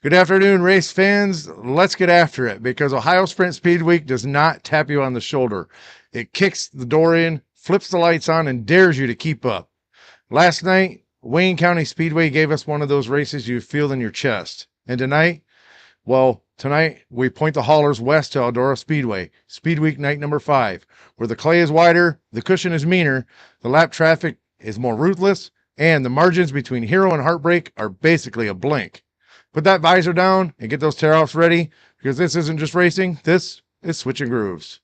Good afternoon, race fans. Let's get after it because Ohio Sprint Speedweek does not tap you on the shoulder. It kicks the door in, flips the lights on, and dares you to keep up. Last night, Wayne County Speedway gave us one of those races you feel in your chest. And tonight we point the haulers west to Eldora Speedway, Speedweek night number 5, where the clay is wider, the cushion is meaner, the lap traffic is more ruthless, and the margins between hero and heartbreak are basically a blink. Put that visor down and get those tear-offs ready because this isn't just racing, this is switching grooves.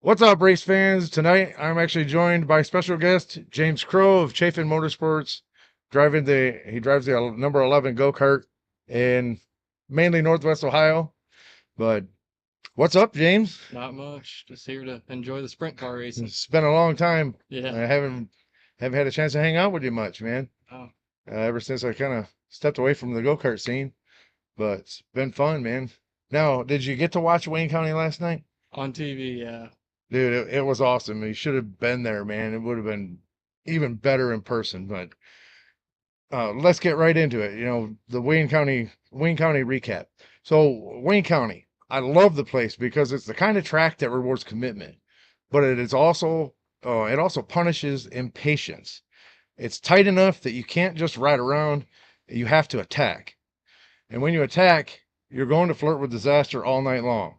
What's up, race fans? Tonight, I'm actually joined by special guest James Crow of Chafin Motorsports. He drives the number 11 go-kart in mainly Northwest Ohio. But what's up, James? Not much. Just here to enjoy the sprint car racing. It's been a long time. Yeah. I haven't had a chance to hang out with you much, man. Oh, Ever since I kind of stepped away from the go-kart scene. But it's been fun, man. Now, did you get to watch Wayne County last night? on TV, yeah. Dude, it was awesome. You should have been there, man. It would have been even better in person. But let's get right into it. You know, the Wayne County recap. So Wayne County, I love the place because it's the kind of track that rewards commitment, but it also punishes impatience. It's tight enough that you can't just ride around. You have to attack. And when you attack, you're going to flirt with disaster all night long.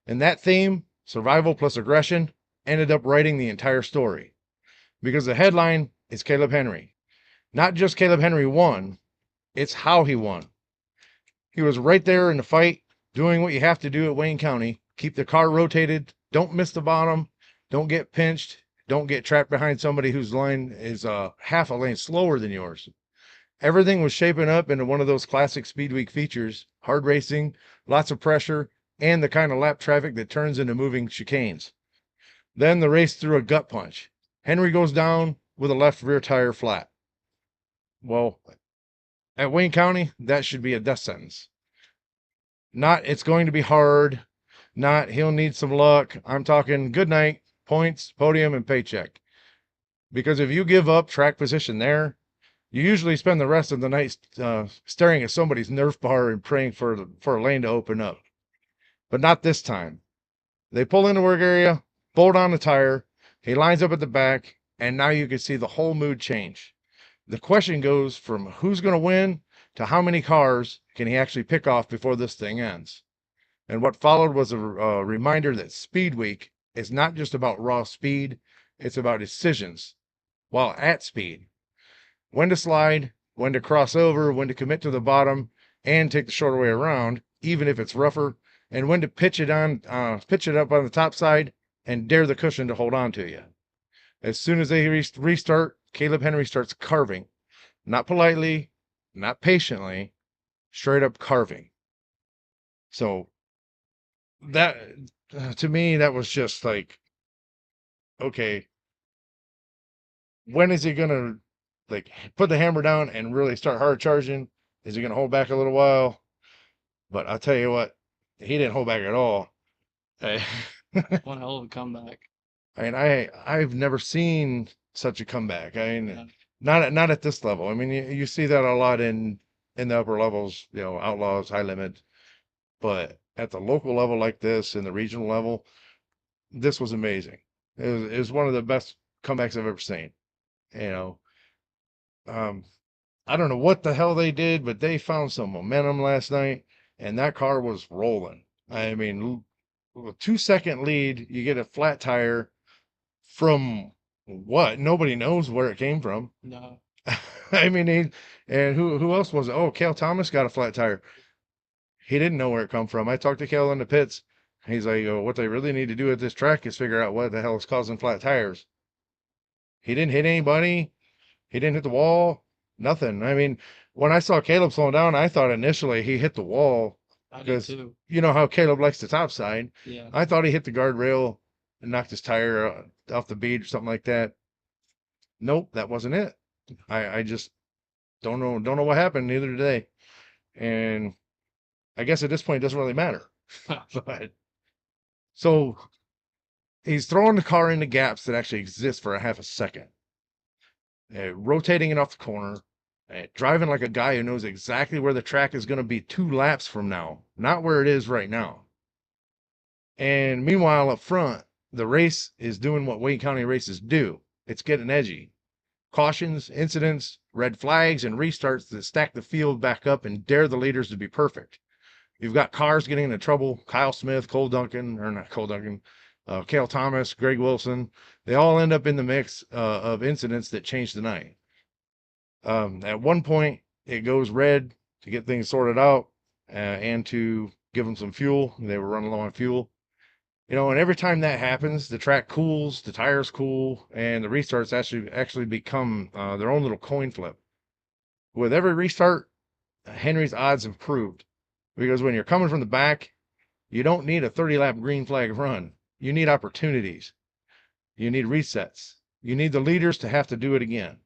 And that theme, survival plus aggression, ended up writing the entire story. Because the headline is Kalib Henry. Not just Kalib Henry won, it's how he won. He was right there in the fight, doing what you have to do at Wayne County. Keep the car rotated, don't miss the bottom, don't get pinched, don't get trapped behind somebody whose line is half a lane slower than yours. Everything was shaping up into one of those classic Speedweek features, hard racing, lots of pressure, and the kind of lap traffic that turns into moving chicanes. Then the race threw a gut punch. Henry goes down with a left rear tire flat. Well, at Wayne County, that should be a death sentence. Not it's going to be hard, not he'll need some luck. I'm talking good night, points, podium, and paycheck. Because if you give up track position there, you usually spend the rest of the night staring at somebody's Nerf bar and praying for a lane to open up. But not this time. They pull in the work area, bolt on the tire, he lines up at the back, and now you can see the whole mood change. The question goes from who's going to win to how many cars can he actually pick off before this thing ends. And what followed was a reminder that Speed Week is not just about raw speed, it's about decisions while at speed. When to slide, when to cross over, when to commit to the bottom and take the shorter way around, even if it's rougher, and when to pitch it up on the top side and dare the cushion to hold on to you. As soon as they restart, Kalib Henry starts carving. Not politely, not patiently, straight up carving. So that, to me, that was just like, okay, when is he going to like put the hammer down and really start hard charging? Is he going to hold back a little while? But I'll tell you what, he didn't hold back at all. One hell of a comeback. I mean, I've never seen such a comeback. I mean, Yeah. not at this level. I mean, you see that a lot in the upper levels, you know, outlaws, high limit, but at the local level like this, in the regional level, this was amazing. It was one of the best comebacks I've ever seen. You know, um, I don't know what the hell they did, but they found some momentum last night, and that car was rolling. Yeah. I mean, a 2 second lead, you get a flat tire from what? Nobody knows where it came from. No. I mean, and who else was it? Oh, Cale Thomas got a flat tire. He didn't know where it come from. I talked to Cale in the pits. He's like, oh, what they really need to do at this track is figure out what the hell is causing flat tires. He didn't hit anybody. He didn't hit the wall. Nothing. I mean, when I saw Caleb slowing down, I thought initially he hit the wall I did because too. you know how Caleb likes the top side. Yeah. I thought he hit the guardrail and knocked his tire off the bead or something like that. Nope, that wasn't it. I just don't know what happened. Neither did they. And I guess at this point it doesn't really matter. But so he's throwing the car into gaps that actually exist for a half a second, rotating it off the corner, driving like a guy who knows exactly where the track is going to be 2 laps from now, not where it is right now. And meanwhile, up front, the race is doing what Wayne County races do. It's getting edgy. Cautions, incidents, red flags, and restarts that stack the field back up and dare the leaders to be perfect. You've got cars getting into trouble. Kyle Smith, Cole Duncan, or not Cole Duncan, Cale Thomas, Greg Wilson. They all end up in the mix of incidents that change the night. At one point, it goes red to get things sorted out and to give them some fuel. They were running low on fuel. You know, and every time that happens, the track cools, the tires cool, and the restarts actually become their own little coin flip. With every restart, Henry's odds improved because when you're coming from the back, you don't need a 30-lap green flag run. You need opportunities. You need resets. You need the leaders to have to do it again.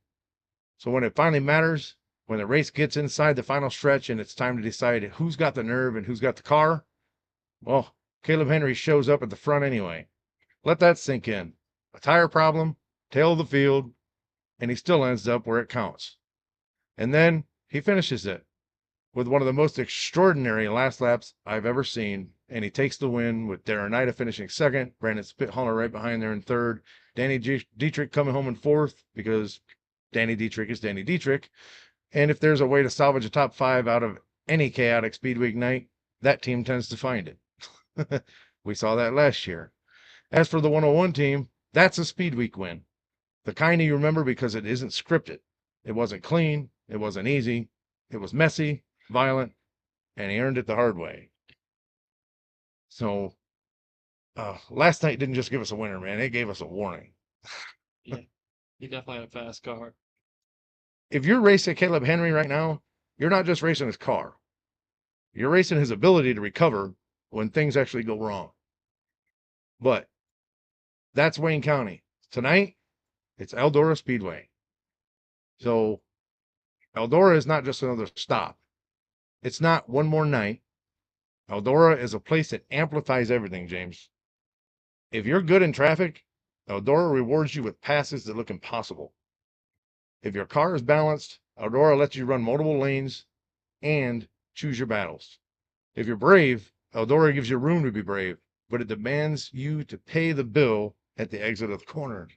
So when it finally matters, when the race gets inside the final stretch and it's time to decide who's got the nerve and who's got the car, well, Kalib Henry shows up at the front anyway. Let that sink in. A tire problem, tail of the field, and he still ends up where it counts. And then he finishes it with one of the most extraordinary last laps I've ever seen, and he takes the win with Darren finishing second, Brandon Spithaler right behind there in third, Danny Dietrich coming home in fourth because Danny Dietrich is Danny Dietrich. And if there's a way to salvage a top 5 out of any chaotic Speedweek night, that team tends to find it. We saw that last year. As for the 101 team, that's a Speedweek win. The kind you remember because it isn't scripted. It wasn't clean. It wasn't easy. It was messy, violent, and he earned it the hard way. So, last night didn't just give us a winner, man. It gave us a warning. Yeah. He definitely had a fast car. If you're racing Kalib Henry right now, you're not just racing his car. You're racing his ability to recover when things actually go wrong. But that's Wayne County. Tonight, it's Eldora Speedway. So Eldora is not just another stop. It's not one more night. Eldora is a place that amplifies everything, James. If you're good in traffic, Eldora rewards you with passes that look impossible. If your car is balanced, Eldora lets you run multiple lanes and choose your battles. If you're brave, Eldora gives you room to be brave, but it demands you to pay the bill at the exit of the corner.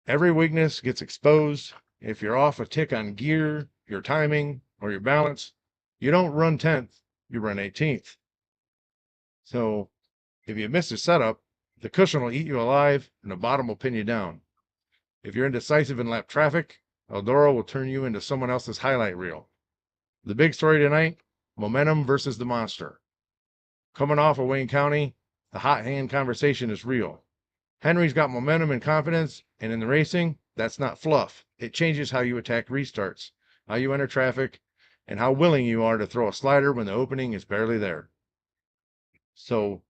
Every weakness gets exposed. If you're off a tick on gear, your timing, or your balance, you don't run 10th, you run 18th. So if you miss a setup, the cushion will eat you alive and the bottom will pin you down. If you're indecisive in lap traffic, Eldora will turn you into someone else's highlight reel. The big story tonight, momentum versus the monster. Coming off of Wayne County, the hot hand conversation is real. Henry's got momentum and confidence, and in the racing, that's not fluff. It changes how you attack restarts, how you enter traffic, and how willing you are to throw a slider when the opening is barely there. So,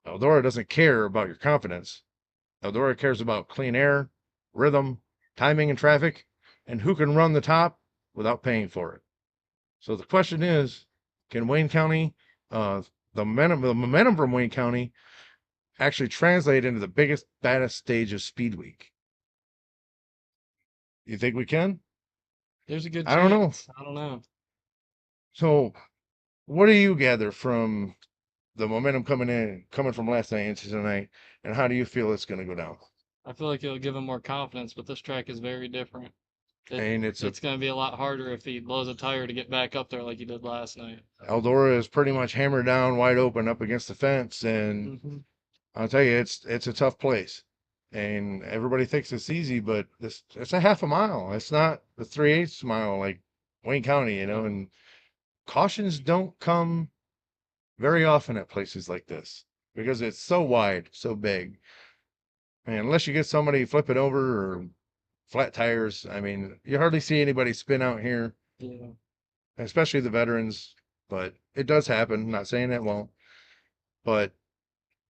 Eldora doesn't care about your confidence. Eldora cares about clean air, rhythm, timing and traffic, and who can run the top without paying for it. So the question is, can Wayne County, the momentum from Wayne County actually translate into the biggest, baddest stage of Speed Week? You think we can? There's a good I don't know. chance. I don't know. So, what do you gather from the momentum coming from last night into tonight, and how do you feel it's going to go down? I feel like it'll give him more confidence, but this track is very different. And it's going to be a lot harder if he blows a tire to get back up there like he did last night. Eldora is pretty much hammered down, wide open up against the fence, and I'll tell you, it's a tough place. And everybody thinks it's easy, but it's a half a mile. It's not the 3/8 mile like Wayne County, and cautions don't come very often at places like this because it's so wide, so big. And unless you get somebody flipping over or flat tires, I mean, you hardly see anybody spin out here, Yeah. especially the veterans, but it does happen. Not saying it won't, but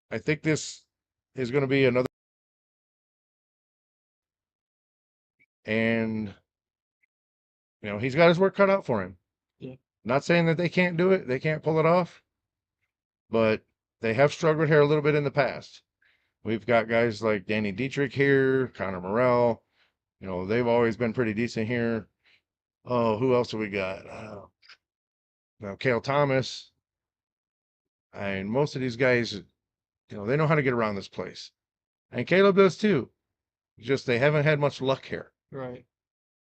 I think this is going to be another. And he's got his work cut out for him. Yeah. Not saying that they can't do it, they can't pull it off, but they have struggled here a little bit in the past. We've got guys like Danny Dietrich here, Connor Morrell. They've always been pretty decent here. Oh, who else have we got? Cale Thomas. And most of these guys, they know how to get around this place. And Caleb does too. Just they haven't had much luck here. Right.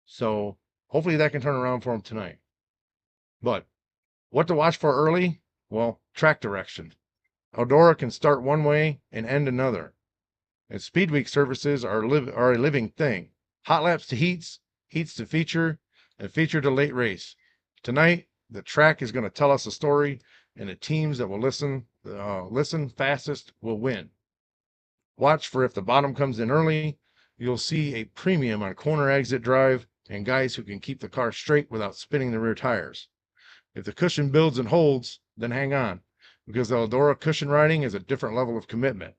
So hopefully that can turn around for them tonight. But what to watch for early? Well, track direction. Eldora can start one way and end another. And Speedweek services are a living thing. Hot laps to heats, heats to feature, and feature to late race. Tonight, the track is going to tell us a story, and the teams that will listen fastest will win. Watch for if the bottom comes in early, you'll see a premium on corner exit drive and guys who can keep the car straight without spinning the rear tires. If the cushion builds and holds, then hang on, because the Eldora cushion riding is a different level of commitment.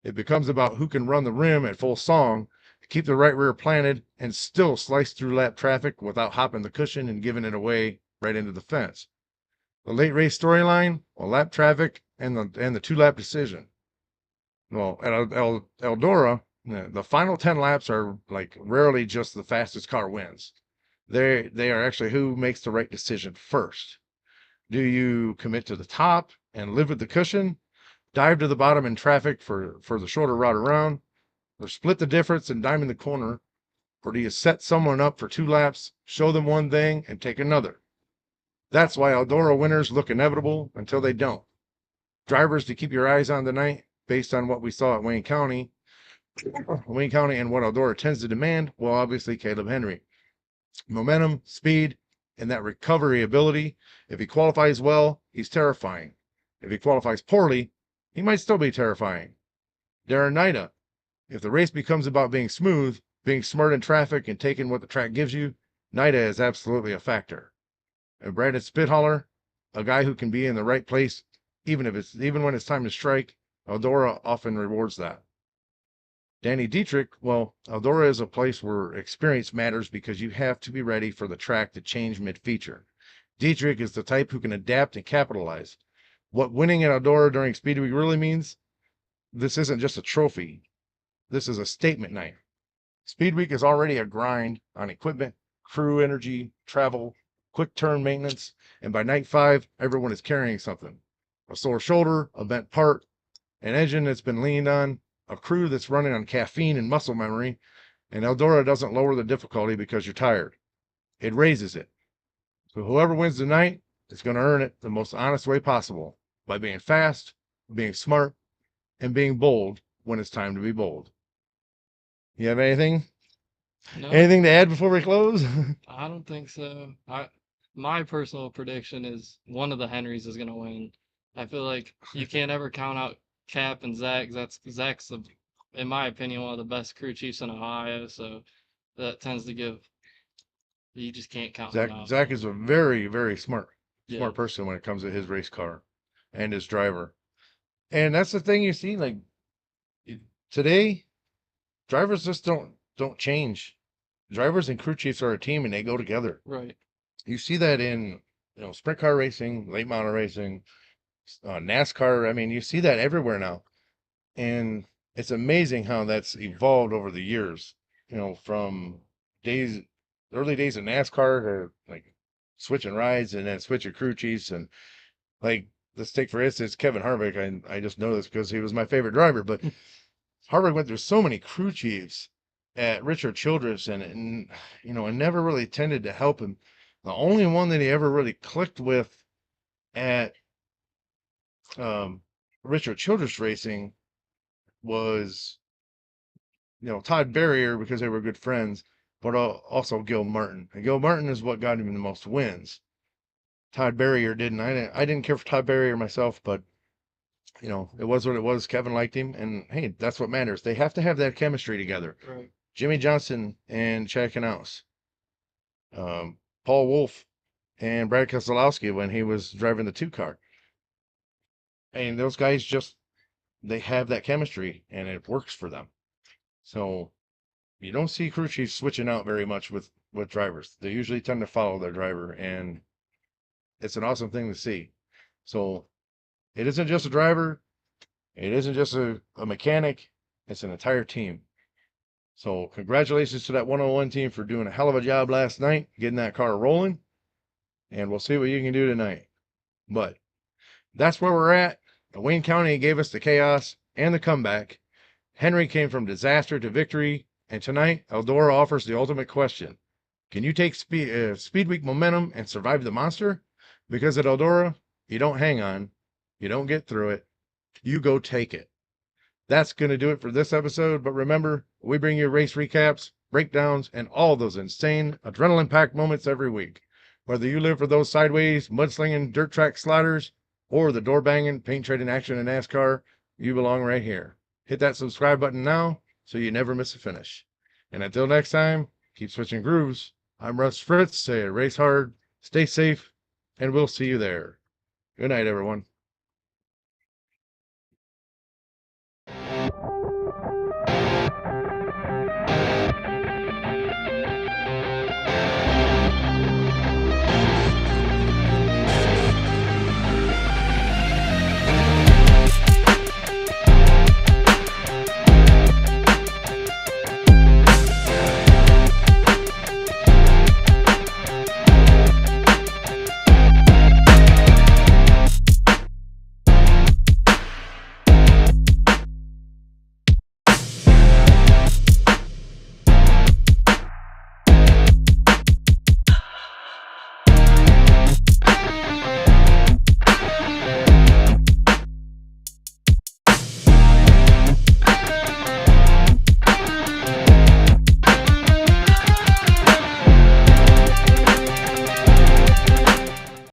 It becomes about who can run the rim at full song, keep the right rear planted, and still slice through lap traffic without hopping the cushion and giving it away right into the fence. The late race storyline, lap traffic, and the 2-lap decision. Well, at Eldora, the final 10 laps are like rarely just the fastest car wins. They are actually who makes the right decision first. Do you commit to the top and live with the cushion, dive to the bottom in traffic for the shorter route around, or split the difference and dime in the corner, or do you set someone up for 2 laps, show them one thing, and take another? That's why Eldora winners look inevitable until they don't. Drivers to keep your eyes on tonight, based on what we saw at Wayne County and what Eldora tends to demand, well, obviously Kalib Henry. Momentum, speed, and that recovery ability. If he qualifies well, he's terrifying. If he qualifies poorly, he might still be terrifying. Darren Nida. If the race becomes about being smooth, being smart in traffic, and taking what the track gives you, Nida is absolutely a factor. And Brandon Spithaler, a guy who can be in the right place, even when it's time to strike, Eldora often rewards that. Danny Dietrich, well, Eldora is a place where experience matters because you have to be ready for the track to change mid-feature. Dietrich is the type who can adapt and capitalize. What winning at Eldora during Speedweek really means, this isn't just a trophy. This is a statement night. Speedweek is already a grind on equipment, crew energy, travel, quick turn maintenance, and by night 5, everyone is carrying something. A sore shoulder, a bent part, an engine that's been leaned on, a crew that's running on caffeine and muscle memory, and Eldora doesn't lower the difficulty because you're tired. It raises it. So whoever wins tonight is going to earn it the most honest way possible, by being fast, being smart, and being bold when it's time to be bold. You have anything? No, Anything to add before we close? I don't think so. My personal prediction is one of the Henrys is gonna win. I feel like you can't ever count out Cap and Zach. Zach's in my opinion, one of the best crew chiefs in Ohio. So that tends to give. You just can't count him out. Zach is a very, very smart Yeah. person when it comes to his race car and his driver. And that's the thing you see, like today, drivers just don't change. Drivers and crew chiefs are a team and they go together. Right. You see that in sprint car racing, late model racing, NASCAR. I mean, you see that everywhere now, and it's amazing how that's evolved over the years. From early days of NASCAR to like switching rides and then switching crew chiefs, and like let's take for instance Kevin Harvick. I just know this because he was my favorite driver, but Harvick went through so many crew chiefs, at Richard Childress, and you know, and never really tended to help him. The only one that he ever really clicked with at Richard Childress Racing was, you know, Todd Barrier, because they were good friends, but also Gil Martin. And Gil Martin is what got him the most wins. Todd Barrier didn't. I didn't care for Todd Barrier myself, but you know, it was what it was. Kevin liked him, and hey, that's what matters. They have to have that chemistry together. Right. Jimmy Johnson and Chad Knaus, Paul Wolf and Brad Keselowski when he was driving the 2 car. And those guys just, they have that chemistry and it works for them. So you don't see crew chiefs switching out very much with drivers. They usually tend to follow their driver, and it's an awesome thing to see. So it isn't just a driver, it isn't just a mechanic, it's an entire team. So congratulations to that 101 team for doing a hell of a job last night, getting that car rolling, and we'll see what you can do tonight. But that's where we're at. Wayne County gave us the chaos and the comeback. Henry came from disaster to victory, and tonight Eldora offers the ultimate question. Can you take Speedweek momentum and survive the monster? Because at Eldora, you don't hang on, you don't get through it, you go take it. That's going to do it for this episode, but remember, we bring you race recaps, breakdowns, and all those insane, adrenaline-packed moments every week. Whether you live for those sideways, mudslinging, dirt track sliders, or the door-banging, paint-trading action in NASCAR, you belong right here. Hit that subscribe button now so you never miss a finish. And until next time, keep switching grooves. I'm Russ Fritz. Say race hard, stay safe, and we'll see you there. Good night, everyone.